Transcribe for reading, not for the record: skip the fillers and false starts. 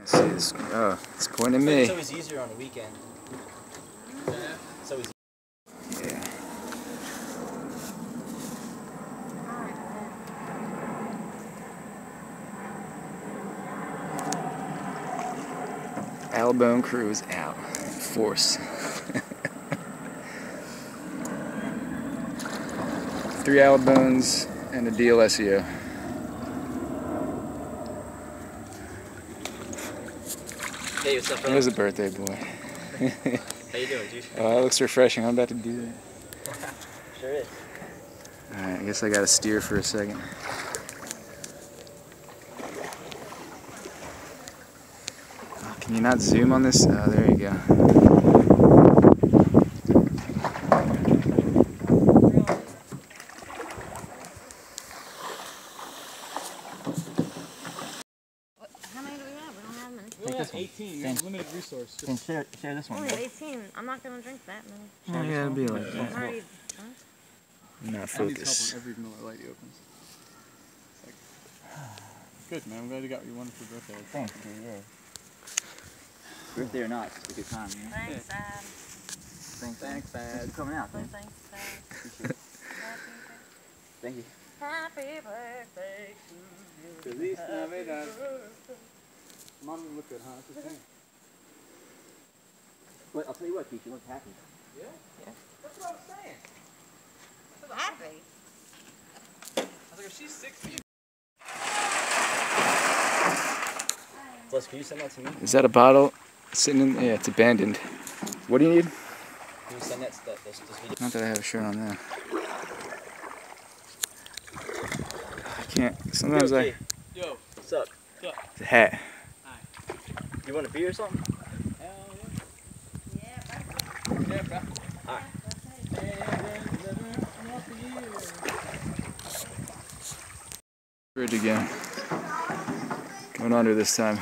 See this? Oh, it's pointing at me. It's always easier on the weekend. Yeah. It's always. Yeah. Allibone crew is out. Force. 3 Allibones and a DLSEO. Hey, what's up, It was a birthday boy. How you doing, dude? Oh, that looks refreshing. I'm about to do that. Sure is. Alright, I guess I gotta steer for a second. Oh, can you not zoom on this? Oh, there you go. How many do we have? We don't have many. We only have 18. It's a limited resource. Then share this one. Only 18. I'm not going to drink that many. Oh, yeah, it'll be like I'm that. already, huh? Not I need help focus. on every Miller Lite he opens. It's like, good, man. I'm glad you got what you wanted for your birthday. Thanks, dude. Yeah. Birthday or not, it's a good time, you know? Thanks, Dad. Thanks, Dad. Thanks for coming out, man. Thanks, Dad. Thank you. Happy birthday to you. Feliz Navidad. Mom doesn't look good, huh? That's the thing. But I'll tell you what, Keith, you look happy. Yeah? Yeah. That's what I was saying. Happy? I was like, if she's 60. Plus, can you send that to me? Is that a bottle sitting in? Yeah, it's abandoned. What do you need? Can you send that this video? Not that I have a shirt on now. I can't. Sometimes Yo, Yo. what's up? It's a hat. Hi. You want a beer or something? Hell yeah. Yeah, bro. Alright. Bridge again. Going under this time.